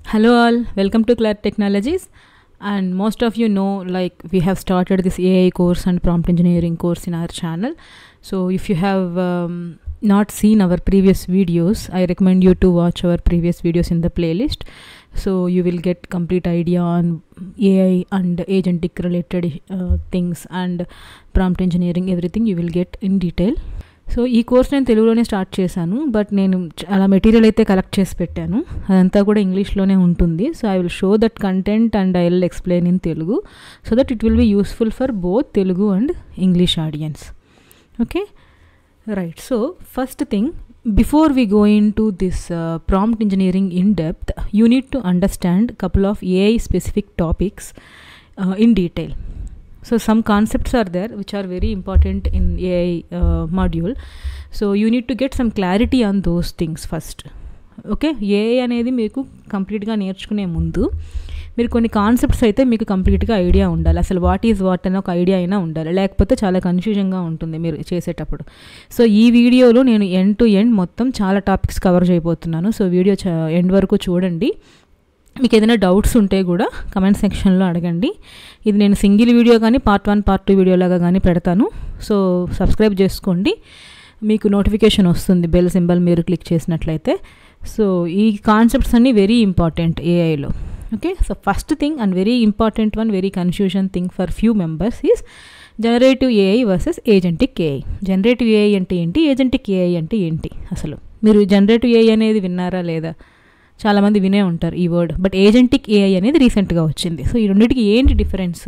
Hello all, welcome to Clark Technologies. And most of you know, like, we have started this AI course and prompt engineering course in our channel. So if you have not seen our previous videos, I recommend you to watch our previous videos in the playlist. So you will get complete idea on AI and agentic related things and prompt engineering, everything you will get in detail. So ఈ course నేను తెలుగులోనే start చేశాను, but నేను అలా material అయితే collect చేసి పెట్టాను. అదంతా కూడా ఇంగ్లీష్లోనే ఉంటుంది. So I will show that content and I will explain in Telugu so that it will be useful for both Telugu and English audience. Okay, right. So first thing, before we go into this prompt engineering in depth, you need to understand couple of AI specific topics in detail. So some concepts are there which are very important in AI module. So you need to get some clarity on those things first. Okay, AI అనేది మీకు కంప్లీట్గా నేర్చుకునే ముందు మీరు కొన్ని concepts అయితే మీకు కంప్లీట్గా ఐడియా ఉండాలి. అసలు వాట్ ఈజ్ వాట్ అనే ఒక ఐడియా అయినా ఉండాలి, లేకపోతే చాలా కన్ఫ్యూజన్గా ఉంటుంది మీరు చేసేటప్పుడు. సో ఈ వీడియోలో నేను ఎండ్ టు ఎండ్ మొత్తం చాలా టాపిక్స్ కవర్ చేయబోతున్నాను. సో వీడియో ఎండ్ వరకు చూడండి. మీకు ఏదైనా డౌట్స్ ఉంటే కూడా కమెంట్ సెక్షన్లో అడగండి. ఇది నేను సింగిల్ వీడియో కానీ పార్ట్ 1 పార్ట్ 2 వీడియో లాగా కానీ పెడతాను. సో సబ్స్క్రైబ్ చేసుకోండి, మీకు నోటిఫికేషన్ వస్తుంది బెల్ సింబల్ మీరు క్లిక్ చేసినట్లయితే. సో ఈ కాన్సెప్ట్స్ అన్నీ వెరీ ఇంపార్టెంట్ ఏఐలో. Okay, so first thing and very important one, very confusion thing for few members is generative AI versus agentic AI. Generative AI అంటే ఏంటి, ఏజెంటిక్ ఏఐ అంటే ఏంటి? అసలు మీరు జనరేటివ్ ఏఐ అనేది విన్నారా లేదా? చాలామంది వినే ఉంటారు ఈ వర్డ్, బట్ ఏజెంటిక్ ఏఐ అనేది రీసెంట్గా వచ్చింది. సో ఈ రెండింటికి ఏంటి డిఫరెన్స్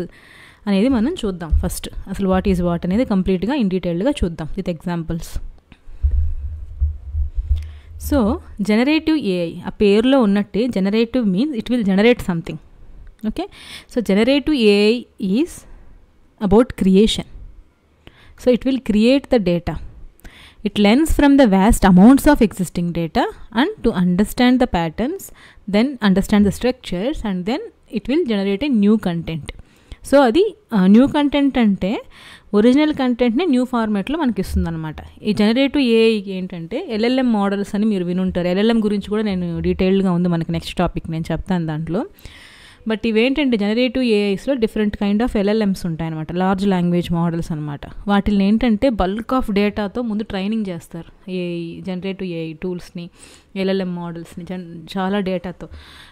అనేది మనం చూద్దాం. ఫస్ట్ అసలు వాట్ ఈజ్ వాట్ అనేది కంప్లీట్గా ఇన్ డీటెయిల్డ్గా చూద్దాం with examples. So generative AI ఆ పేరులో ఉన్నట్టే, generative means it will generate something. Okay, so generative AI is about creation. So it will create the data. It learns from the vast amounts of existing data and to understand the patterns, then understand the structures, and then it will generate a new content. So అది new content అంటే original కంటెంట్ని new ఫార్మాట్లో మనకి ఇస్తుంది అనమాట. ఈ generative AI ఏంటంటే LLM models అని మీరు వినుంటారు. ఎల్ఎల్ఎం గురించి కూడా నేను డీటెయిల్డ్గా ఉంది మనకి నెక్స్ట్ టాపిక్ నేను చెప్తాను దాంట్లో. బట్ ఇవేంటంటే జనరేటివ్ ఏఐస్లో డిఫరెంట్ కైండ్ ఆఫ్ ఎల్ఎల్ఎమ్స్ ఉంటాయన్నమాట, లార్జ్ లాంగ్వేజ్ మోడల్స్ అనమాట. వాటిని ఏంటంటే బల్క్ ఆఫ్ డేటాతో ముందు ట్రైనింగ్ చేస్తారు ఏఐ, జనరేటివ్ ఏఐ టూల్స్ని, ఎల్ఎల్ఎం మోడల్స్ని చాలా డేటాతో.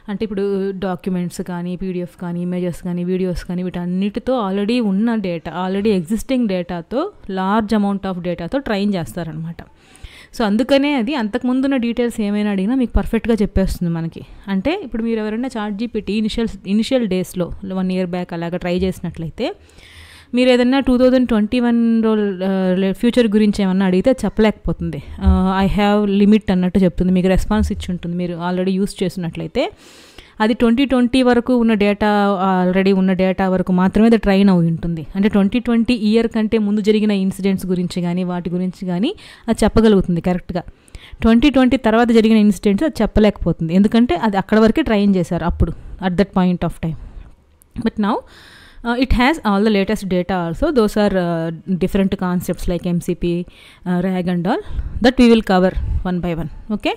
అంటే ఇప్పుడు డాక్యుమెంట్స్ కానీ, పీడిఎఫ్ కానీ, ఇమేజెస్ కానీ, వీడియోస్ కానీ, వీటన్నిటితో ఆల్రెడీ ఉన్న డేటా, ఆల్రెడీ ఎగ్జిస్టింగ్ డేటాతో, లార్జ్ అమౌంట్ ఆఫ్ డేటాతో ట్రైన్ చేస్తారనమాట. సో అందుకనే అది అంతకుముందున్న డీటెయిల్స్ ఏమైనా అడిగినా మీకు పర్ఫెక్ట్గా చెప్పేస్తుంది మనకి. అంటే ఇప్పుడు మీరు ఎవరైనా చాట్‌జీపీటీ ఇనిషియల్ డేస్లో 1 year బ్యాక్ అలాగా ట్రై చేసినట్లయితే, మీరు ఏదన్నా 2021 ఫ్యూచర్ గురించి ఏమన్నా అడిగితే చెప్పలేకపోతుంది. ఐ హ్యావ్ లిమిట్ అన్నట్టు చెప్తుంది, మీకు రెస్పాన్స్ ఇచ్చి ఉంటుంది మీరు ఆల్రెడీ యూస్ చేసినట్లయితే. అది 2020 వరకు ఉన్న డేటా, ఆల్రెడీ ఉన్న డేటా వరకు మాత్రమే అది ట్రైన్ అయి ఉంటుంది. అంటే 2020 ఇయర్ కంటే ముందు జరిగిన ఇన్సిడెంట్స్ గురించి కానీ వాటి గురించి కానీ అది చెప్పగలుగుతుంది కరెక్ట్గా. 2020 తర్వాత జరిగిన ఇన్సిడెంట్స్ అది చెప్పలేకపోతుంది, ఎందుకంటే అది అక్కడ వరకే ట్రైన్ చేశారు అప్పుడు, at that point of time. But now it has all the latest data also. Those are different concepts like MCP, RAG and all that we will cover one by one. Okay,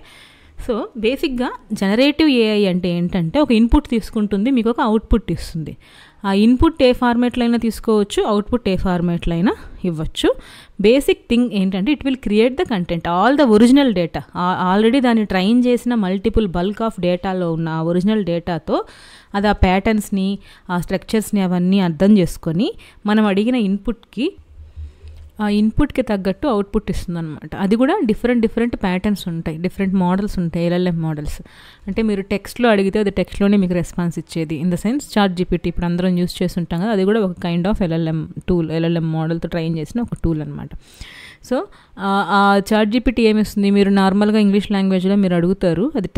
so బేసిక్గా generative AI అంటే ఏంటంటే ఒక input తీసుకుంటుంది, మీకు ఒక output ఇస్తుంది. ఆ input ఏ ఫార్మాట్లో అయినా తీసుకోవచ్చు, అవుట్పుట్ ఏ ఫార్మాట్లో అయినా ఇవ్వచ్చు. బేసిక్ థింగ్ ఏంటంటే it will create the content, all the original data, already దాన్ని ట్రైన్ చేసిన మల్టిపుల్ బల్క్ ఆఫ్ డేటాలో ఉన్న ఆ ఒరిజినల్ డేటాతో అది ఆ ప్యాటర్న్స్ని, ఆ స్ట్రక్చర్స్ని అవన్నీ అర్థం చేసుకొని మనం అడిగిన ఇన్పుట్కి, ఆ ఇన్పుట్కి తగ్గట్టు అవుట్పుట్ ఇస్తుంది అనమాట. అది కూడా డిఫరెంట్ ప్యాటర్న్స్ ఉంటాయి, డిఫరెంట్ మోడల్స్ ఉంటాయి, ఎల్ఎల్ఎం మోడల్స్. అంటే మీరు టెక్స్ట్లో అడిగితే అది టెక్స్ట్లోనే మీకు రెస్పాన్స్ ఇచ్చేది. ఇన్ ద సెన్స్ చాట్‌జీపీటీ ఇప్పుడు అందరం యూస్ చేసి ఉంటాం కదా, అది కూడా ఒక kind of LLM tool, LLM మోడల్తో ట్రైన్ చేసిన ఒక టూల్ అనమాట. సో ఆ చాట్‌జీపీటీ ఏమిస్తుంది, మీరు నార్మల్గా ఇంగ్లీష్ లాంగ్వేజ్లో మీరు అడుగుతారు, అది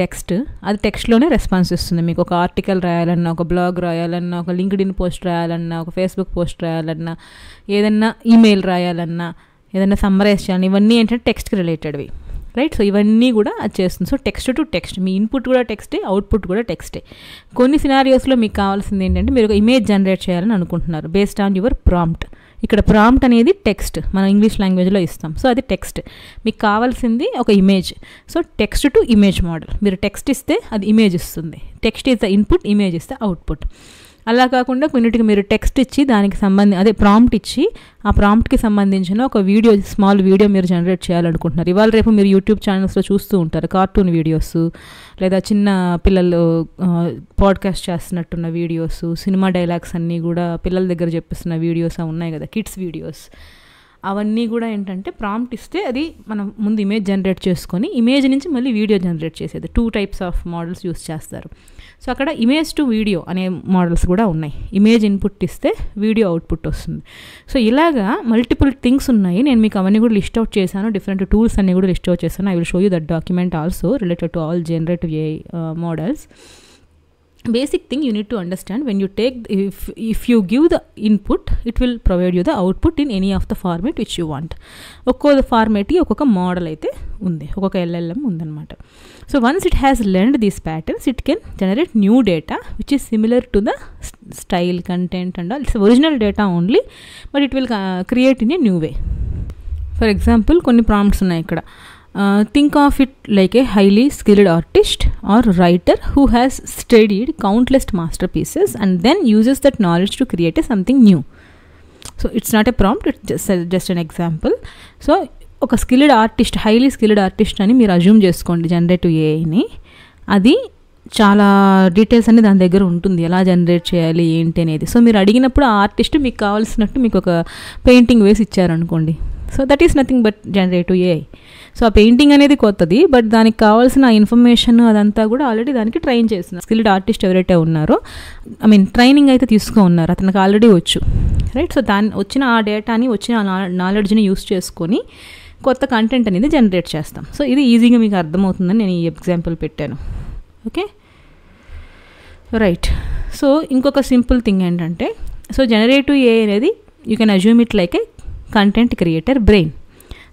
టెక్స్ట్లోనే రెస్పాన్స్ ఇస్తుంది. మీకు ఒక ఆర్టికల్ రాయాలన్నా, ఒక బ్లాగ్ రాయాలన్నా, ఒక లింక్డ్ఇన్ పోస్ట్ రాయాలన్నా, ఒక ఫేస్బుక్ పోస్ట్ రాయాలన్నా, ఏదన్నా ఈమెయిల్ రాయాలన్నా, ఏదైనా సమ్మరైజ్ చేయాలని, ఇవన్నీ ఏంటంటే టెక్స్ట్కి రిలేటెడ్వి, రైట్? సో ఇవన్నీ కూడా అది చేస్తుంది. So text to text, me input కూడా టెక్స్టే, అవుట్పుట్ కూడా టెక్స్టే. కొన్ని సినారియోస్లో మీకు కావాల్సింది ఏంటంటే మీరు ఒక ఇమేజ్ జనరేట్ చేయాలని అనుకుంటున్నారు బేస్డ్ ఆన్ యువర్ ప్రాంప్ట్. ఇక్కడ ప్రాంప్ట్ అనేది టెక్స్ట్, మనం ఇంగ్లీష్ లాంగ్వేజ్లో ఇస్తాం. సో అది టెక్స్ట్. మీకు కావాల్సింది ఒక image. So text to image model. మీరు టెక్స్ట్ ఇస్తే అది ఇమేజ్ ఇస్తుంది. Text is the input, image is the output. అలా కాకుండా కొన్నిటికి మీరు టెక్స్ట్ ఇచ్చి దానికి అదే ప్రాంప్ట్ ఇచ్చి ఆ ప్రాంప్ట్కి సంబంధించిన ఒక వీడియో, స్మాల్ వీడియో మీరు జనరేట్ చేయాలనుకుంటున్నారు. ఇవాళ రేపు మీరు యూట్యూబ్ ఛానల్స్లో చూస్తూ ఉంటారు కార్టూన్ వీడియోస్, లేదా చిన్న పిల్లలు పాడ్కాస్ట్ చేస్తున్నట్టున్న వీడియోస్, సినిమా డైలాగ్స్ అన్నీ కూడా పిల్లల దగ్గర చెప్పిస్తున్న వీడియోస్ ఉన్నాయి కదా, కిడ్స్ వీడియోస్. అవన్నీ కూడా ఏంటంటే ప్రాంప్ట్ ఇస్తే అది మనం ముందు ఇమేజ్ జనరేట్ చేసుకొని ఇమేజ్ నుంచి మళ్ళీ వీడియో జనరేట్ చేసేది. 2 types ఆఫ్ మోడల్స్ యూస్ చేస్తారు. సో అక్కడ ఇమేజ్ టు వీడియో అనే మోడల్స్ కూడా ఉన్నాయి. ఇమేజ్ ఇన్పుట్ ఇస్తే వీడియో అవుట్పుట్ వస్తుంది. సో ఇలాగా మల్టిపుల్ థింగ్స్ ఉన్నాయి. నేను మీకు అవన్నీ కూడా లిస్ట్ అవుట్ చేశాను. డిఫరెంట్ టూల్స్ అన్నీ కూడా లిస్ట్ అవుట్ చేశాను. I will show you that document also related to all generative AI models. Basic thing you need to understand, when you take, if you give the input, it will provide you the output in any of the format which you want. ఒక్కొక్క format కి ఒక్కొక్క model అయితే ఉంది, ఒక్కొక్క LLM ఉందన్నమాట. So once it has learned these patterns, it can generate new data which is similar to the style, content and all. It's original data only, but it will create in a new way. For example కొన్ని prompts ఉన్నాయి ఇక్కడ. Think of it like a highly skilled artist or writer who has studied countless masterpieces and then uses that knowledge to create something new. So it's not a prompt, it's just an example. So ఒక skilled artist, highly skilled artist అని మీరు assume చేసుకోండి generative ఏఐని. అది చాలా details అనేది దాని దగ్గర ఉంటుంది, ఎలా జనరేట్ చేయాలి ఏంటి అనేది. సో మీరు అడిగినప్పుడు ఆ ఆర్టిస్ట్ మీకు కావాల్సినట్టు మీకు ఒక పెయింటింగ్ వేసి ఇచ్చారనుకోండి. So that is nothing but generative AI. So ఆ పెయింటింగ్ అనేది కొత్తది, బట్ దానికి కావాల్సిన ఇన్ఫర్మేషన్ అదంతా కూడా ఆల్రెడీ దానికి ట్రైన్ చేస్తున్నారు. స్కిల్డ్ ఆర్టిస్ట్ ఎవరైతే ఉన్నారో, ట్రైనింగ్ అయితే తీసుకో ఉన్నారు, అతనికి ఆల్రెడీ వచ్చు, రైట్. సో దాని వచ్చిన ఆ డేటాని, వచ్చిన నాలెడ్జ్ని యూస్ చేసుకొని కొత్త కంటెంట్ అనేది జనరేట్ చేస్తాం. సో ఇది ఈజీగా మీకు అర్థమవుతుందని నేను ఈ ఎగ్జాంపుల్ పెట్టాను. Okay, right. సో ఇంకొక సింపుల్ థింగ్ ఏంటంటే, సో జనరేటివ్ ఏఐ అనేది you can assume it like A content creator brain.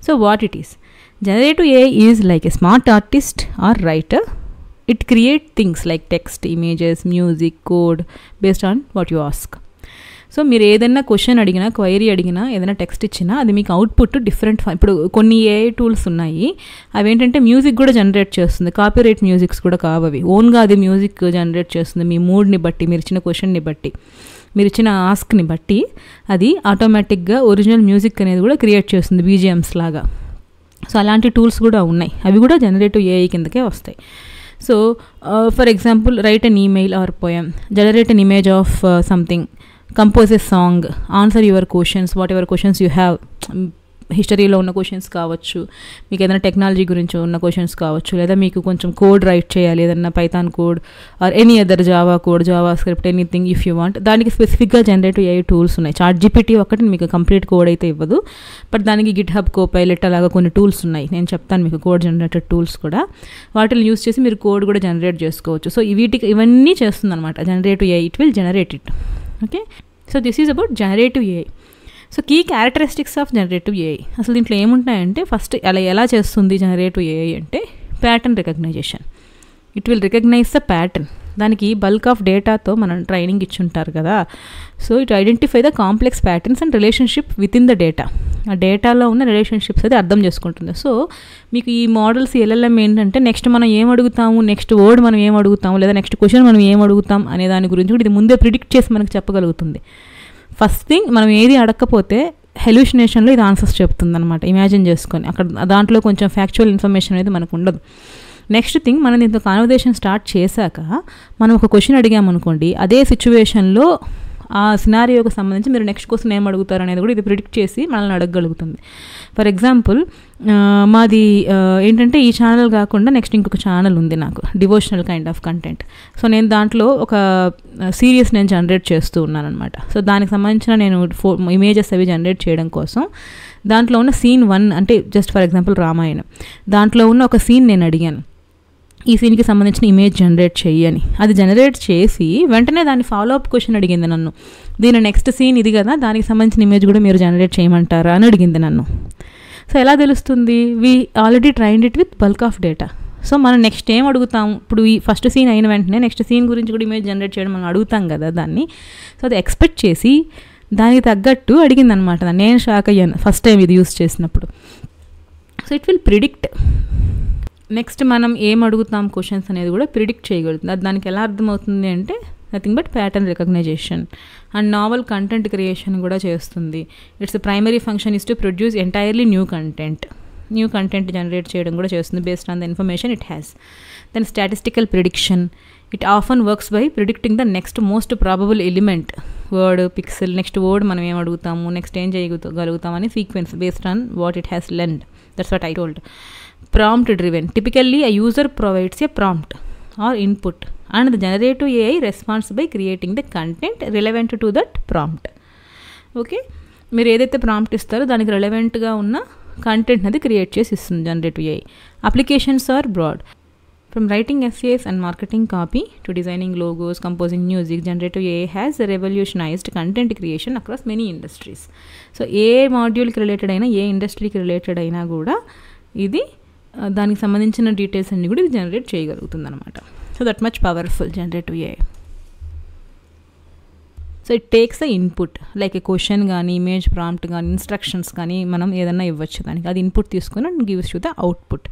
So what it is? Generative AI is like a smart artist or writer. It creates things like text, images, music, code based on what you ask. So మీరు ఏదైనా question అడిగినా, query అడిగినా, ఏదైనా text ఇచ్చినా అది మీకు output different. ఇప్పుడు కొన్ని ఏఐ టూల్స్ ఉన్నాయి, అవి ఏంటంటే మ్యూజిక్ కూడా జనరేట్ చేస్తుంది. కాపీరైట్ మ్యూజిక్స్ కూడా కావవి, ఓన్గా అది మ్యూజిక్ జనరేట్ చేస్తుంది. మీ మూడ్ని బట్టి, మీరు ఇచ్చిన క్వశ్చన్ని బట్టి, మీరు ఇచ్చిన ఆస్క్ని బట్టి అది ఆటోమేటిక్గా ఒరిజినల్ మ్యూజిక్ అనేది కూడా క్రియేట్ చేస్తుంది, BGMs లాగా. సో అలాంటి టూల్స్ కూడా ఉన్నాయి, అవి కూడా జనరేటివ్ ఏఐ కిందకే వస్తాయి. So for example, write an email are poem, generate an image of something, compose a song, answer your questions, what ever questions you have. హిస్టరీలో ఉన్న క్వశ్చన్స్ కావచ్చు, మీకు ఏదైనా టెక్నాలజీ గురించి ఉన్న క్వశ్చన్స్ కావచ్చు, లేదా మీకు కొంచెం కోడ్ రైట్ చేయాలి, ఏదైనా Python code or any other Java code, Java script, anything if you want. దానికి స్పెసిఫిక్గా జనరేటివ్ ఏఐ టూల్స్ ఉన్నాయి. ChatGPT ఒకటి మీకు కంప్లీట్ కోడ్ అయితే ఇవ్వదు, బట్ దానికి GitHub, Copilot అలాగా కొన్ని టూల్స్ ఉన్నాయి. నేను చెప్తాను మీకు కోడ్ జనరేటెడ్ టూల్స్ కూడా. వాటిని యూస్ చేసి మీరు కోడ్ కూడా జనరేట్ చేసుకోవచ్చు. సో ఇవన్నీ చేస్తుంది అనమాట generative AI. It will generate it. Okay, so this is about generative AI. So key characteristics of generative AI, అసలు దీంట్లో ఏముంటాయంటే, ఫస్ట్ ఎలా చేస్తుంది జనరేటివ్ ఏఐ అంటే, pattern recognition. It will recognise the pattern. దానికి బల్క్ ఆఫ్ డేటాతో మనం training ఇచ్చుంటారు కదా. So it identify the complex patterns and relationship within the data. ఆ డేటాలో ఉన్న రిలేషన్షిప్స్ అది అర్థం చేసుకుంటుంది. సో మీకు ఈ మోడల్స్ LLM ఏంటంటే, నెక్స్ట్ మనం ఏం అడుగుతాము, నెక్స్ట్ వర్డ్ మనం ఏం అడుగుతాము, లేదా నెక్స్ట్ క్వశ్చన్ మనం ఏం అడుగుతాం అనే దాని గురించి కూడా ఇది ముందే ప్రిడిక్ట్ చేసి మనకు చెప్పగలుగుతుంది. ఫస్ట్ థింగ్, మనం ఏది అడగకపోతే హెల్యూసినేషన్లో ఇది ఆన్సర్స్ చెప్తుంది అనమాట, ఇమాజిన్ చేసుకొని. అక్కడ దాంట్లో కొంచెం ఫ్యాక్చువల్ ఇన్ఫర్మేషన్ అనేది మనకు ఉండదు. నెక్స్ట్ థింగ్, మనం దీంతో కాన్వర్జేషన్ స్టార్ట్ చేశాక మనం ఒక క్వశ్చన్ అడిగామనుకోండి, అదే సిచ్యువేషన్లో ఆ సినారియోకి సంబంధించి మీరు నెక్స్ట్ క్వశ్చన్ ఏం అడుగుతారు అనేది కూడా ఇది ప్రిడిక్ట్ చేసి మనల్ని అడగగలుగుతుంది. ఫర్ ఎగ్జాంపుల్, మాది ఏంటంటే ఈ ఛానల్ కాకుండా నెక్స్ట్ ఇంకొక ఛానల్ ఉంది నాకు, devotional kind of content. So నేను దాంట్లో ఒక సిరీస్ నేను జనరేట్ చేస్తూ ఉన్నాను అనమాట. సో దానికి సంబంధించిన నేను ఇమేజెస్ అవి జనరేట్ చేయడం కోసం దాంట్లో ఉన్న సీన్ 1, అంటే జస్ట్ ఫర్ ఎగ్జాంపుల్ రామాయణం, దాంట్లో ఉన్న ఒక సీన్ నేను అడిగాను, ఈ సీన్కి సంబంధించిన ఇమేజ్ జనరేట్ చెయ్యని. అది జనరేట్ చేసి వెంటనే దాన్ని ఫాలో అప్ క్వశ్చన్ అడిగింది నన్ను, దీని నెక్స్ట్ సీన్ ఇది కదా, దానికి సంబంధించిన ఇమేజ్ కూడా మీరు జనరేట్ చేయమంటారా అని అడిగింది నన్ను. సో ఎలా తెలుస్తుంది? We already trained it with bulk of data. So మనం నెక్స్ట్ ఏం అడుగుతాం, ఇప్పుడు ఈ ఫస్ట్ సీన్ అయిన వెంటనే నెక్స్ట్ సీన్ గురించి కూడా ఇమేజ్ జనరేట్ చేయడం మనం అడుగుతాం కదా దాన్ని. సో అది ఎక్స్పెక్ట్ చేసి దానికి తగ్గట్టు అడిగింది అనమాట. నేను షాక్ అయ్యాను ఫస్ట్ టైం ఇది యూస్ చేసినప్పుడు. So it will predict. Next మనం ఏం అడుగుతాం క్వశ్చన్స్ అనేది కూడా ప్రిడిక్ట్ చేయగలుగుతుంది. అది దానికి ఎలా అర్థమవుతుంది అంటే nothing but pattern recognition and novel content creation కూడా చేస్తుంది. Its primary function is to produce entirely new content generate చేయడం కూడా చేస్తుంది based on the information it has. Then statistical prediction. It often works by predicting the next most probable element, word, pixel, next word మనం ఏం అడుగుతాము, next ఏం చేయగలుగుతాం అని sequence based on what it has learned. That's what I told. Prompt driven. Typically a user provides a prompt or input and the generative AI responds by creating the content relevant to that prompt. Okay, మీరు ఏదైతే prompt ఇస్తారో దానికి రెలవెంట్గా ఉన్న content అది create చేసి ఇస్తుంది generative AI. Applications are broad. From writing essays and marketing copy to designing logos, composing music, generative AI has revolutionised content creation across many industries. So ఏ మాడ్యూల్కి రిలేటెడ్ అయినా, ఏ ఇండస్ట్రీకి రిలేటెడ్ అయినా కూడా ఇది దానికి సంబంధించిన డీటెయిల్స్ అన్నీ కూడా ఇది జనరేట్ చేయగలుగుతుంది అనమాట. So that much powerful generative AI. So it takes the input like a question కానీ, ఇమేజ్ ప్రాంప్ట్ కానీ, ఇన్స్ట్రక్షన్స్ కానీ మనం ఏదన్నా ఇవ్వచ్చు దానికి. అది ఇన్పుట్ తీసుకుని and gives you the output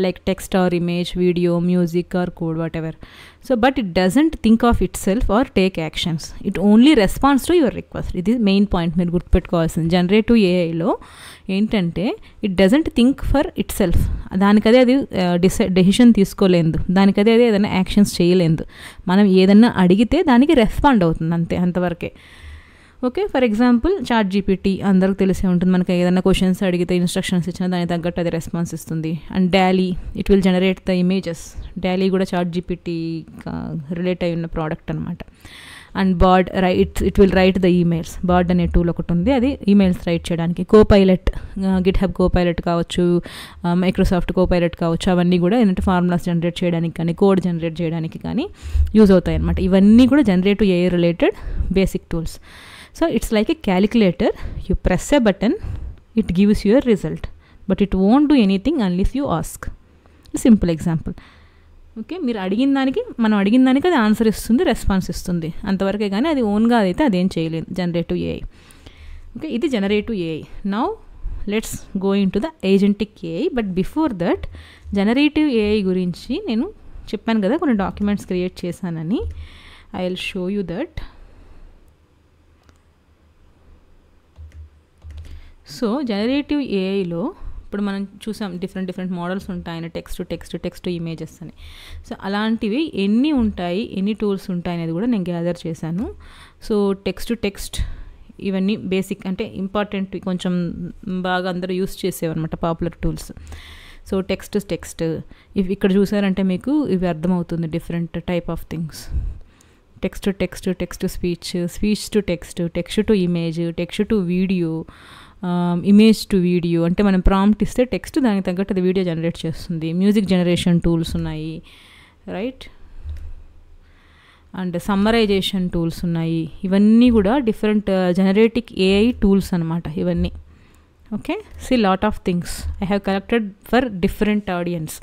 like text or image, video, music or code, whatever. So but it doesn't think of itself or take actions. It only response to your request. ఇది main point మీరు గుర్తుపెట్టుకోవాల్సింది. Generative ఏఐలో ఏంటంటే it doesn't think for it self. దానికదే అది decision తీసుకోలేదు, దానికదే అది ఏదైనా యాక్షన్స్ చేయలేదు. మనం ఏదన్నా అడిగితే దానికి రెస్పాండ్ అవుతుంది అంతే, అంతవరకే. Okay, for example ChatGPT అందరికి తెలిసే ఉంటుంది. మనకి ఏదైనా క్వశ్చన్స్ అడిగితే ఇన్స్ట్రక్షన్స్ ఇచ్చినా దానికి తగ్గట్టు అది రెస్పాన్స్ ఇస్తుంది. And Dolly, it will generate the images. Dolly కూడా చాట్ జీపీటీ రిలేట్ అయి ఉన్న ప్రోడక్ట్ అనమాట. And board it will write the emails. Board అనే టూల్ ఒకటి ఉంది, అది ఈమెయిల్స్ రైట్ చేయడానికి. కోపైలట్, గిట్ హబ్ కోపైలట్ కావచ్చు, మైక్రోసాఫ్ట్ కోపైలట్ కావచ్చు, అవన్నీ కూడా ఏంటంటే ఫార్ములాస్ జనరేట్ చేయడానికి కానీ, కోడ్ జనరేట్ చేయడానికి కానీ యూజ్ అవుతాయి అనమాట. ఇవన్నీ కూడా generative AI related basic tools. So it's like A calculator. You press a button, it gives your result, but it won't do anything unless you ask. Simple example. Okay, మీరు అడిగిన దానికి, మనం అడిగిన దానికి అది ఆన్సర్ ఇస్తుంది, రెస్పాన్స్ ఇస్తుంది, అంతవరకే. కానీ అది ఓన్గా అయితే అదేం చేయలేదు జనరేటివ్ ఏఐ. ఓకే, ఇది generative AI. Now let's go in to the agentic AI. But before that generative AI గురించి నేను చెప్పాను కదా కొన్ని డాక్యుమెంట్స్ క్రియేట్ చేశానని. I will show you that. So generative ఏఐలో ఇప్పుడు మనం చూసాం డిఫరెంట్ మోడల్స్ ఉంటాయని, టెక్స్ట్ ఇమేజెస్ అని. సో అలాంటివి ఎన్ని ఉంటాయి, ఎన్ని టూల్స్ ఉంటాయి అనేది కూడా నేను గ్యాదర్ చేశాను. సో టెక్స్ట్ ఇవన్నీ బేసిక్ అంటే ఇంపార్టెంట్, కొంచెం బాగా అందరూ యూస్ చేసేవన్నమాట పాపులర్ టూల్స్. సో టెక్స్ట్ ఇవి ఇక్కడ చూసారంటే మీకు ఇవి అర్థమవుతుంది, different type of things. Text speech to text to image, text to video, image to video. అంటే మనం ప్రాంప్ట్ ఇస్తే టెక్స్ట్ దానికి తగ్గట్టు అది వీడియో జనరేట్ చేస్తుంది. మ్యూజిక్ జనరేషన్ టూల్స్ ఉన్నాయి, రైట్. అండ్ సమ్మరైజేషన్ టూల్స్ ఉన్నాయి. ఇవన్నీ కూడా డిఫరెంట్ జనరేటివ్ ఏఐ టూల్స్ అనమాట ఇవన్నీ. Okay, lot of things I have collected for different audience.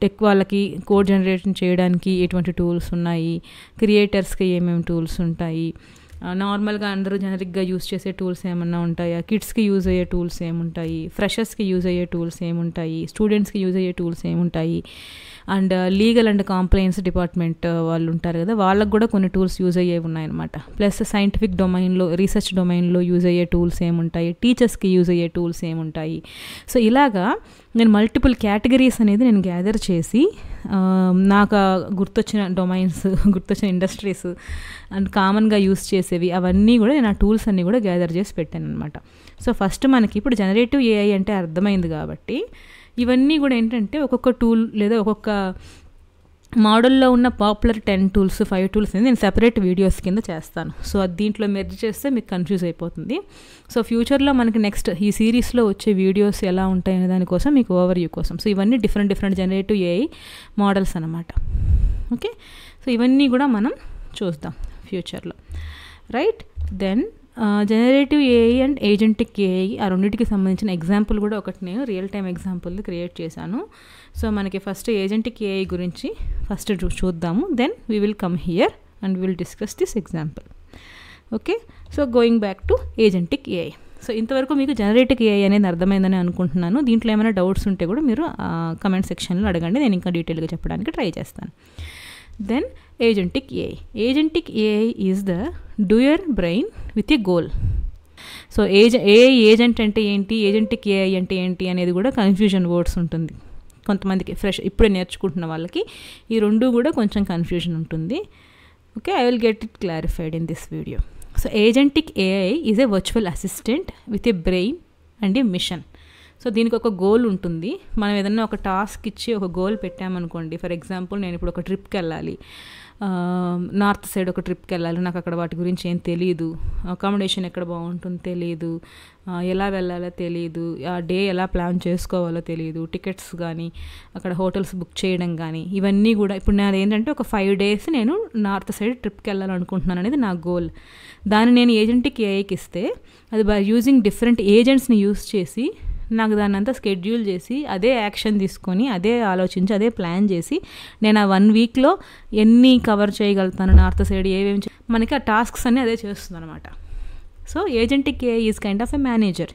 Tech వాళ్ళకి కోడ్ జనరేషన్ చేయడానికి ఎటువంటి టూల్స్ ఉన్నాయి, క్రియేటర్స్కి ఏమేమి టూల్స్ ఉంటాయి, నార్మల్గా అందరూ జనరిక్గా యూజ్ చేసే టూల్స్ ఏమన్నా ఉంటాయా, కిడ్స్కి యూజ్ అయ్యే టూల్స్ ఏముంటాయి, ఫ్రెషర్స్కి యూజ్ అయ్యే టూల్స్ ఏముంటాయి, స్టూడెంట్స్కి యూజ్ అయ్యే టూల్స్ ఏముంటాయి, and legal and compliance department వాళ్ళు ఉంటారు కదా, వాళ్ళకు కూడా కొన్ని టూల్స్ యూజ్ అయ్యేవి ఉన్నాయన్నమాట. ప్లస్ సైంటిఫిక్ డొమైన్లో, రీసెర్చ్ డొమైన్లో యూజ్ అయ్యే టూల్స్ ఏముంటాయి, టీచర్స్కి యూజ్ అయ్యే టూల్స్ ఏముంటాయి. సో ఇలాగా నేను మల్టిపుల్ కేటగిరీస్ అనేది నేను గ్యాదర్ చేసి నాకు గుర్తొచ్చిన డొమైన్స్, గుర్తొచ్చిన ఇండస్ట్రీస్ అండ్ కామన్గా యూస్ చేసేవి అవన్నీ కూడా నేను ఆ టూల్స్ అన్నీ కూడా గ్యాదర్ చేసి పెట్టాను అనమాట. సో ఫస్ట్ మనకి ఇప్పుడు జనరేటివ్ ఏఐ అంటే అర్థమైంది కాబట్టి ఇవన్నీ కూడా ఏంటంటే ఒక్కొక్క టూల్ లేదా ఒక్కొక్క మోడల్లో ఉన్న పాపులర్ 10 టూల్స్ 5 టూల్స్ అనేది నేను సెపరేట్ వీడియోస్ కింద చేస్తాను. సో అది దీంట్లో మెర్జ్ చేస్తే మీకు కన్ఫ్యూజ్ అయిపోతుంది. సో ఫ్యూచర్లో మనకి నెక్స్ట్ ఈ సిరీస్లో వచ్చే వీడియోస్ ఎలా ఉంటాయనే దానికోసం మీకు ఓవర్వ్యూ కోసం. సో ఇవన్నీ డిఫరెంట్ జనరేటివ్ ఏఐ మోడల్స్ అనమాట. ఓకే, సో ఇవన్నీ కూడా మనం చూద్దాం ఫ్యూచర్లో, right. Then generative AI and agentic AI ఆ రెండింటికి సంబంధించిన ఎగ్జాంపుల్ కూడా ఒకటి నేను రియల్ టైమ్ ఎగ్జాంపుల్ది క్రియేట్ చేశాను. సో మనకి ఫస్ట్ ఏజెంటిక్ ఏఐ గురించి ఫస్ట్ చూద్దాము. Then we will come here and will discuss this example. Okay, so going back to agentic AI. So ఇంతవరకు మీకు జనరేటివ్ ఏఐ అనేది అర్థమైందని అనుకుంటున్నాను. దీంట్లో ఏమైనా డౌట్స్ ఉంటే కూడా మీరు కమెంట్ సెక్షన్లో అడగండి, నేను ఇంకా డీటెయిల్గా చెప్పడానికి ట్రై చేస్తాను. Then agentic AI. Agentic AI is the doer brain with a goal. So AI agent అంటే ఏంటి, ఏజెంటిక్ ఏఐ అంటే ఏంటి అనేది కూడా కన్ఫ్యూజన్ వర్డ్స్ ఉంటుంది కొంతమందికి, ఫ్రెష్ ఇప్పుడే నేర్చుకుంటున్న వాళ్ళకి ఈ రెండు కూడా కొంచెం కన్ఫ్యూజన్ ఉంటుంది. Okay, I will get it clarified in this video. So agentic AI is a virtual assistant with a brain and a mission. So దీనికి ఒక గోల్ ఉంటుంది. మనం ఏదన్నా ఒక టాస్క్ ఇచ్చి ఒక గోల్ పెట్టామనుకోండి, ఫర్ ఎగ్జాంపుల్ నేను ఇప్పుడు ఒక ట్రిప్కి వెళ్ళాలి, నార్త్ సైడ్ ఒక ట్రిప్కి వెళ్ళాలి, నాకు అక్కడ వాటి గురించి ఏం తెలియదు, అకామిడేషన్ ఎక్కడ బాగుంటుందో తెలియదు, ఎలా వెళ్ళాలో తెలియదు, ఆ డే ఎలా ప్లాన్ చేసుకోవాలో తెలియదు, టికెట్స్ కానీ అక్కడ హోటల్స్ బుక్ చేయడం కానీ ఇవన్నీ కూడా. ఇప్పుడు నేను ఏంటంటే ఒక 5 days నేను నార్త్ సైడ్ ట్రిప్కి వెళ్ళాలనుకుంటున్నాను అనేది నా గోల్. దాన్ని నేను ఏజెంటిక్ ఏఐకి ఇస్తే అది బై యూజింగ్ డిఫరెంట్ ఏజెంట్స్ని యూస్ చేసి నాకు దాన్ని అంతా స్కెడ్యూల్ చేసి అదే యాక్షన్ తీసుకొని అదే ఆలోచించి అదే ప్లాన్ చేసి నేను ఆ 1 weekలో ఎన్ని కవర్ చేయగలుగుతాను, నార్త్ సైడ్ ఏమేమి మనకి ఆ టాస్క్స్ అన్నీ అదే చేస్తుంది అనమాట. So agentic AI is kind of a manager.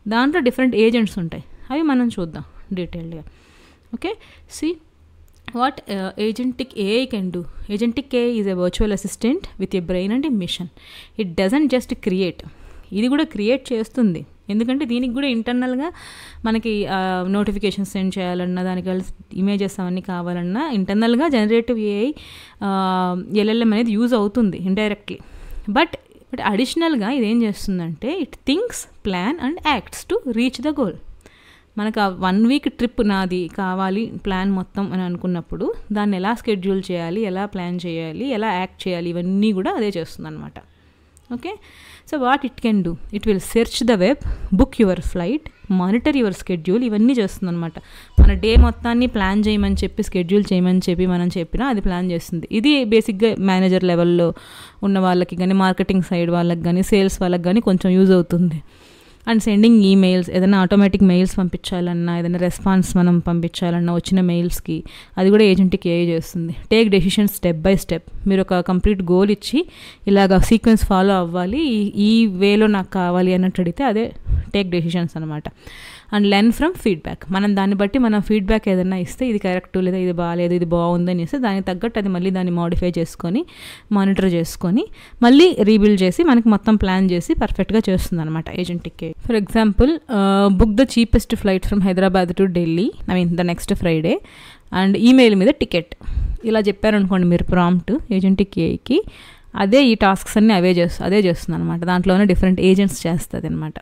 దాంట్లో డిఫరెంట్ ఏజెంట్స్ ఉంటాయి, అవి మనం చూద్దాం డీటెయిల్డ్గా. Okay, see what agentic AI can do. Agentic AI is a virtual assistant with a brain and a mission. It doesn't just create, ఇది కూడా create చేస్తుంది. ఎందుకంటే దీనికి కూడా ఇంటర్నల్గా మనకి నోటిఫికేషన్స్ సెండ్ చేయాలన్నా, దానికి ఇమేజెస్ అవన్నీ కావాలన్నా ఇంటర్నల్గా జనరేటివ్ ఏఐ ఎల్ఎల్ఎం అనేది యూజ్ అవుతుంది ఇండైరెక్ట్లీ. బట్ అడిషనల్గా ఇదేం చేస్తుందంటే it thinks, plan and acts to reach the goal. మనకు ఆ 1 week ట్రిప్ నాది కావాలి ప్లాన్ మొత్తం అని అనుకున్నప్పుడు దాన్ని ఎలా స్కెడ్యూల్ చేయాలి, ఎలా ప్లాన్ చేయాలి, ఎలా యాక్ట్ చేయాలి, ఇవన్నీ కూడా అదే చేస్తుంది అనమాట. Okay, so what it can do, it will search the web, book your flight, monitor your schedule, ఇవన్నీ చేస్తుంది అనమాట. మన డే మొత్తాన్ని ప్లాన్ చేయమని చెప్పి, స్కెడ్యూల్ చేయమని చెప్పి మనం చెప్పినా అది ప్లాన్ చేస్తుంది. ఇది బేసిక్గా మేనేజర్ లెవెల్లో ఉన్న వాళ్ళకి కానీ, మార్కెటింగ్ సైడ్ వాళ్ళకి కానీ, సేల్స్ వాళ్ళకి కానీ కొంచెం యూజ్ అవుతుంది. అండ్ సెండింగ్ ఈమెయిల్స్, ఏదైనా ఆటోమేటిక్ మెయిల్స్ పంపించాలన్నా, ఏదైనా రెస్పాన్స్ మనం పంపించాలన్నా వచ్చిన మెయిల్స్కి అది కూడా ఏజెంటిక్ ఏఐ చేస్తుంది. Take decisions step by step. మీరు ఒక కంప్లీట్ గోల్ ఇచ్చి ఇలాగ సీక్వెన్స్ ఫాలో అవ్వాలి, ఈ వేలో నాకు కావాలి అన్నట్టు అడిగితే అదే టేక్ డెసిషన్స్ అనమాట. And learn from feedback. మనం దాన్ని బట్టి మనం ఫీడ్బ్యాక్ ఏదైనా ఇస్తే ఇది కరెక్ట్ లేదా ఇది బాగాలేదు, ఇది బాగుంది అని ఇస్తే దానికి తగ్గట్టు అది మళ్ళీ దాన్ని మోడిఫై చేసుకొని మానిటర్ చేసుకొని మళ్ళీ రీబిల్డ్ చేసి మనకి మొత్తం ప్లాన్ చేసి పర్ఫెక్ట్గా చేస్తుంది అనమాట agentic AI. For example, book the cheapest flight from Hyderabad to Delhi, the next Friday, and email మీద టికెట్, ఇలా చెప్పారనుకోండి మీరు ప్రాంప్ట్ ఏజెంటిక్ ఏఐకి, అదే ఈ టాస్క్స్ అన్నీ అదే చేస్తుంది అనమాట. దాంట్లోనే డిఫరెంట్ ఏజెంట్స్ చేస్తుంది అనమాట.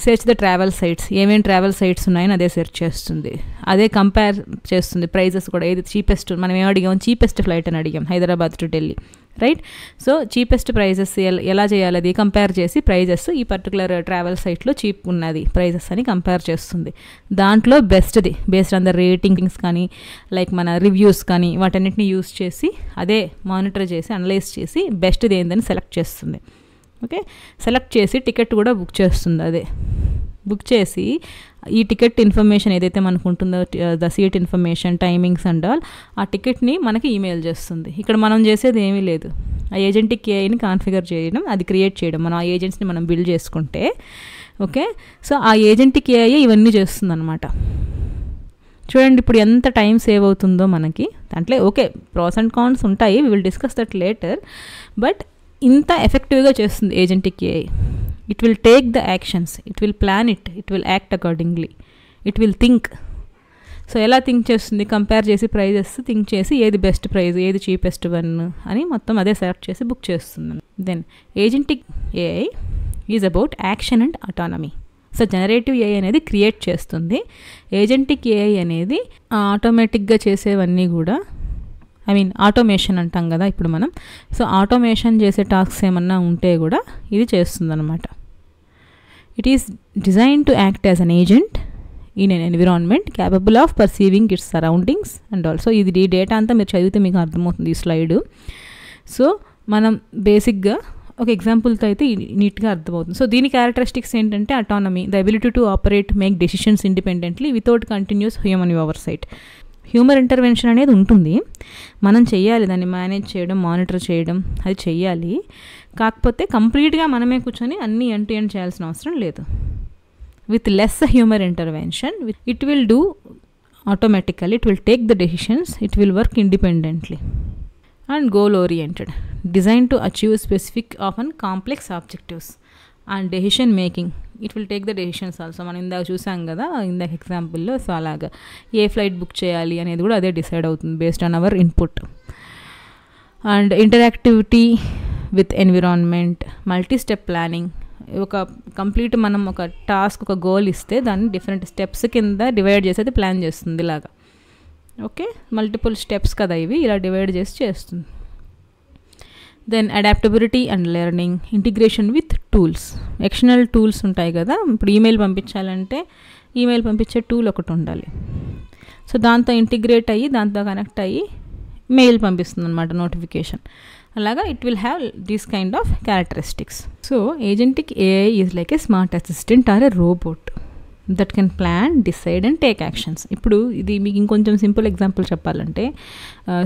సెర్చ్ ద ట్రావెల్ సైట్స్, ఏమేమి ట్రావెల్ సైట్స్ ఉన్నాయని అదే సెర్చ్ చేస్తుంది, అదే కంపేర్ చేస్తుంది. ప్రైజెస్ కూడా ఏది చీపెస్ట్, మనం ఏం అడిగాం, చీపెస్ట్ ఫ్లైట్ అని అడిగాం Hyderabad to Delhi, right? So cheapest prices ఎలా చేయాలి, అది కంపేర్ చేసి ప్రైజెస్ ఈ పర్టికులర్ ట్రావెల్ సైట్లో చీప్ ఉన్నది ప్రైజెస్ అని కంపేర్ చేస్తుంది. దాంట్లో బెస్ట్ది బేస్డ్ ఆన్ ద రేటింగ్స్ కానీ, లైక్ మన రివ్యూస్ కానీ, వాటన్నిటిని యూస్ చేసి అదే మానిటర్ చేసి అనలైజ్ చేసి బెస్ట్ది ఏందని సెలెక్ట్ చేస్తుంది. ఓకే, సెలెక్ట్ చేసి టికెట్ కూడా బుక్ చేస్తుంది. అదే బుక్ చేసి ఈ టికెట్ ఇన్ఫర్మేషన్ ఏదైతే మనకు ఉంటుందో, the seat information, timings and all, ఆ టికెట్ని మనకి ఈమెయిల్ చేస్తుంది. ఇక్కడ మనం చేసేది ఏమీ లేదు, ఆ ఏజెంటిక్ ఏఐని కాన్ఫిగర్ చేయడం, అది క్రియేట్ చేయడం, మనం ఆ ఏజెంట్స్ని మనం బిల్డ్ చేసుకుంటే. ఓకే, సో ఆ ఏజెంటిక్ ఏఐ ఇవన్నీ చేస్తుంది అనమాట. చూడండి ఇప్పుడు ఎంత టైం సేవ్ అవుతుందో మనకి దాంట్లో. ఓకే, ప్రాస్ అండ్ కాన్స్ ఉంటాయి, we will discuss that later. But ఇంత ఎఫెక్టివ్గా చేస్తుంది agentic AI. It will take the actions, it will plan it will act accordingly, it will think. So ఎలా థింక్ చేస్తుంది, compare చేసి ప్రైజెస్ థింక్ చేసి ఏది best price, ఏది చీపెస్ట్ వన్ అని మొత్తం అదే సెలెక్ట్ చేసి బుక్ చేస్తుంది. Then agentic AI is about action and autonomy. So generative AI అనేది క్రియేట్ చేస్తుంది, ఏజెంటిక్ ఏఐ అనేది ఆటోమేటిక్గా చేసేవన్నీ కూడా, ఆటోమేషన్ అంటాం కదా ఇప్పుడు మనం. సో ఆటోమేషన్ చేసే టాస్క్స్ ఏమన్నా ఉంటే కూడా ఇది చేస్తుంది అనమాట. It is design to act as an agent in an environment capable of perceiving it's surroundings and also. ఇది ఈ డేటా అంతా మీరు చదివితే మీకు అర్థమవుతుంది ఈ స్లైడ్. సో మనం బేసిక్గా ఒక ఎగ్జాంపుల్తో అయితే నీట్గా అర్థమవుతుంది. సో దీని క్యారెక్టరిస్టిక్స్ ఏంటంటే autonomy, the ability to operate, make decisions independently without continuous human oversight. Human intervention అనేది ఉంటుంది, మనం చెయ్యాలి, దాన్ని మేనేజ్ చేయడం, మానిటర్ చేయడం అది చెయ్యాలి. కాకపోతే కంప్లీట్గా మనమే కూర్చొని అన్నీ ఎండ్ టు ఎండ్ చేయాల్సిన అవసరం లేదు. With less human intervention it will do automatically, it will take the decisions, it will work independently. And goal oriented, design to achieve specific of complex objectives and decision making, it will take the decisions also. మనం ఇందాక చూసాం కదా ఇందాక ఎగ్జాంపుల్లో. So అలాగా ఏ flight book చేయాలి అనేది కూడా అదే డిసైడ్ అవుతుంది based on hour input. And interactivity with environment, multi step planning, ఒక కంప్లీట్ మనం ఒక టాస్క్ ఒక గోల్ ఇస్తే దాన్ని డిఫరెంట్ స్టెప్స్ కింద డివైడ్ చేసేది ప్లాన్ చేస్తుంది ఇలాగా. ఓకే, మల్టిపుల్ స్టెప్స్ కదా ఇవి, ఇలా డివైడ్ చేసి చేస్తుంది. Then adaptability and learning, integration with tools, external tools ఉంటాయి కదా. ఇప్పుడు ఈమెయిల్ పంపించాలంటే ఈమెయిల్ పంపించే టూల్ ఒకటి ఉండాలి. సో దాంతో ఇంటిగ్రేట్ అయ్యి దాంతో కనెక్ట్ అయ్యి మెయిల్ పంపిస్తుంది అనమాట, నోటిఫికేషన్. అలాగా it will have these kind of characteristics. So agentic AI is like A smart assistant are a robot that can plan, decide and take actions. ఇప్పుడు ఇది మీకు ఇంకొంచెం సింపుల్ ఎగ్జాంపుల్ చెప్పాలంటే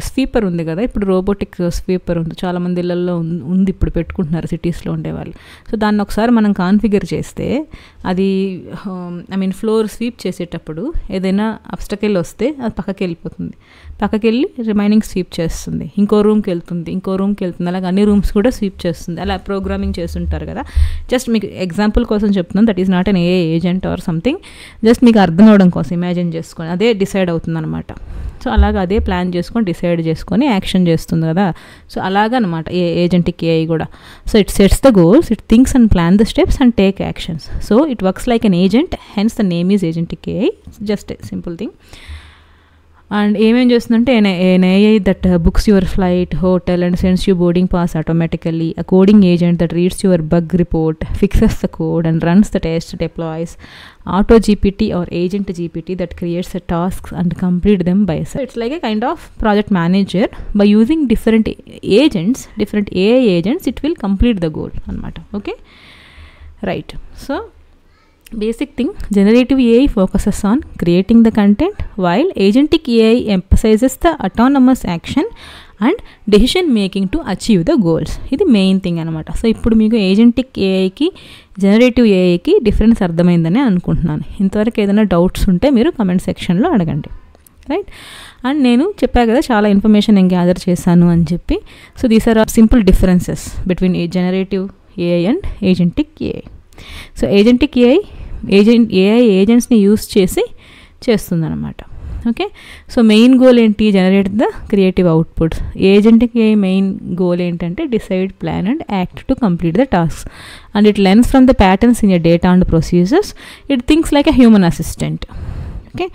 స్వీపర్ ఉంది కదా, ఇప్పుడు రోబోటిక్ స్వీపర్ ఉంది, చాలామంది ఇళ్ళల్లో ఉంది, ఇప్పుడు పెట్టుకుంటున్నారు సిటీస్లో ఉండేవాళ్ళు. సో దాన్ని ఒకసారి మనం కాన్ఫిగర్ చేస్తే అది ఫ్లోర్ స్వీప్ చేసేటప్పుడు ఏదైనా అబ్స్టకిల్ వస్తే అది పక్కకి వెళ్ళిపోతుంది, పక్కకి వెళ్ళి రిమైనింగ్ స్వీప్ చేస్తుంది, ఇంకో రూమ్కి వెళ్తుంది, ఇంకో రూమ్కి వెళ్తుంది, అలాగే అన్ని రూమ్స్ కూడా స్వీప్ చేస్తుంది. అలా ప్రోగ్రామింగ్ చేస్తుంటారు కదా. జస్ట్ మీకు ఎగ్జాంపుల్ కోసం చెప్తున్నాను, that is not an AI agent or something, just మీకు అర్థం అవడం కోసం ఇమాజిన్ చేసుకొని అదే డిసైడ్ అవుతుంది అనమాట. సో అలాగా అదే ప్లాన్ చేసుకొని డిసైడ్ చేసుకొని యాక్షన్ చేస్తుంది కదా. సో అలాగనమాట ఏజెంటిక్ ఏఐ కూడా. So it sets the goals, it thinks and plan the steps and take actions. So it works like an agent, hence the name is agentic AI. Just simple thing. And ఏమేం చేస్తుందంటే an AI that books your flight, hotel and sends you boarding pass automatically, a coding agent that reads your bug report, fixes the code and runs the test, deploys, auto GPT or agent GPT that creates the tasks and complete them by itself. It's like a kind of project manager. By using different agents, different AI agents, it will complete the goal anamata. Okay, right. So basic thing, generative AI focuses on creating the content, while agentic AI emphasizes the autonomous action and decision making to achieve the goals. ఇది main thing అనమాట. So ఇప్పుడు మీకు agentic ఏఐకి generative ఏఐకి difference అర్థమైందని అనుకుంటున్నాను. ఇంతవరకు ఏదైనా doubts ఉంటే మీరు కమెంట్ సెక్షన్లో అడగండి, రైట్. అండ్ నేను చెప్పా కదా చాలా ఇన్ఫర్మేషన్ నేను గ్యాదర్ చేశాను అని చెప్పి. So these are simple differences between generative AI and agentic AI. So agentic AI ఏజెంట్స్ని యూస్ చేసి చేస్తుందన్నమాట. ఓకే, సో మెయిన్ గోల్ ఏంటి? Generate the creative outputs. Agentic AI main goal ఏంటంటే decide, plan and act to complete the task. And it learns from the patterns in your data and procedures. It thinks like a human assistant. Okay,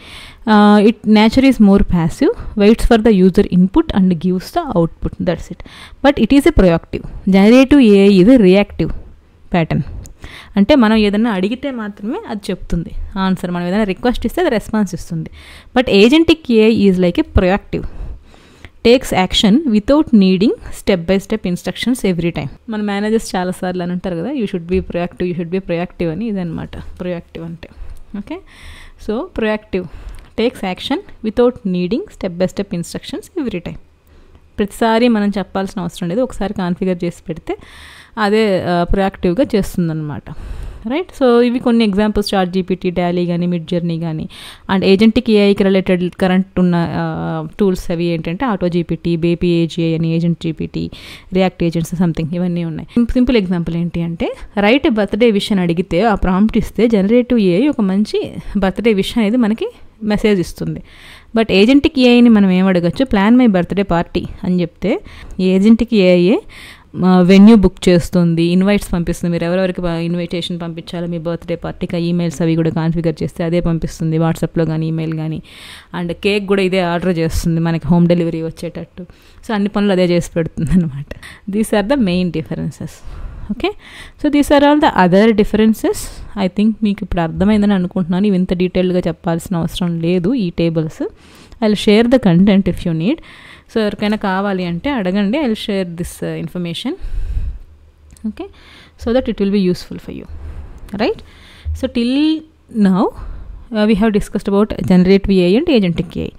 it nature is more passive, waits for the user input and gives the output. That's it. But it is a proactive. Generative AI is a reactive pattern. అంటే మనం ఏదైనా అడిగితే మాత్రమే అది చెప్తుంది answer, మనం ఏదైనా request ఇస్తే అది రెస్పాన్స్ ఇస్తుంది. But agentic AI is like A proactive, takes action without needing step by step instructions every time. మన మేనేజర్స్ చాలాసార్లు అని అంటారు కదా, యూ షుడ్ బీ ప్రొయాక్టివ్ అని. ఇదనమాట ప్రొయాక్టివ్ అంటే. Okay, so proactive takes action without needing step by step instructions every time. ప్రతిసారి మనం చెప్పాల్సిన అవసరం లేదు, ఒకసారి కాన్ఫిగర్ చేసి పెడితే అదే ప్రొయాక్టివ్గా చేస్తుందన్నమాట, రైట్. సో ఇవి కొన్ని ఎగ్జాంపుల్స్, చాట్ జీపీటీ, డాలీ కానీ, మిడ్ జర్నీ కానీ. అండ్ ఏజెంటిక్ ఏఐకి రిలేటెడ్ కరెంట్ ఉన్న టూల్స్ అవి ఏంటంటే ఆటో జీపీటీ, బేబీ ఏజిఐ అని, agent GPT, react agents something ఇవన్నీ ఉన్నాయి. సింపుల్ ఎగ్జాంపుల్ ఏంటి అంటే రైట్ బర్త్డే విష్ అని అడిగితే ఆ ప్రాంప్ట్ ఇస్తే జనరేటివ్ ఏఐ ఒక మంచి బర్త్డే విష్ అనేది మనకి మెసేజ్ ఇస్తుంది. బట్ ఏజెంటిక్ ఏఐని మనం ఏమడగచ్చు, ప్లాన్ మై బర్త్డే పార్టీ అని చెప్తే ఏజెంటిక్ ఏఐ వెన్యూ బుక్ చేస్తుంది, ఇన్వైట్స్ పంపిస్తుంది, మీరు ఎవరెవరికి ఇన్విటేషన్ పంపించాలో మీ బర్త్డే పార్టీకి ఈమెయిల్స్ అవి కూడా కాన్ఫిగర్ చేస్తే అదే పంపిస్తుంది, వాట్సాప్లో కానీ ఈమెయిల్ కానీ. అండ్ కేక్ కూడా ఇదే ఆర్డర్ చేస్తుంది మనకి హోమ్ డెలివరీ వచ్చేటట్టు. సో అన్ని పనులు అదే చేసి పెడుతుంది అనమాట. These are the main differences. Okay, so these are all the other differences. I think మీకు ఇప్పుడు అర్థమైందని అనుకుంటున్నాను. ఇవి ఇంత డీటెయిల్గా చెప్పాల్సిన అవసరం లేదు ఈ tables. I will share the content if you need. So ఎవరికైనా కావాలి అంటే అడగండి, I will share this information. Okay, so that it will be useful for you, right. So till now we have discussed about generative AI and agentic AI.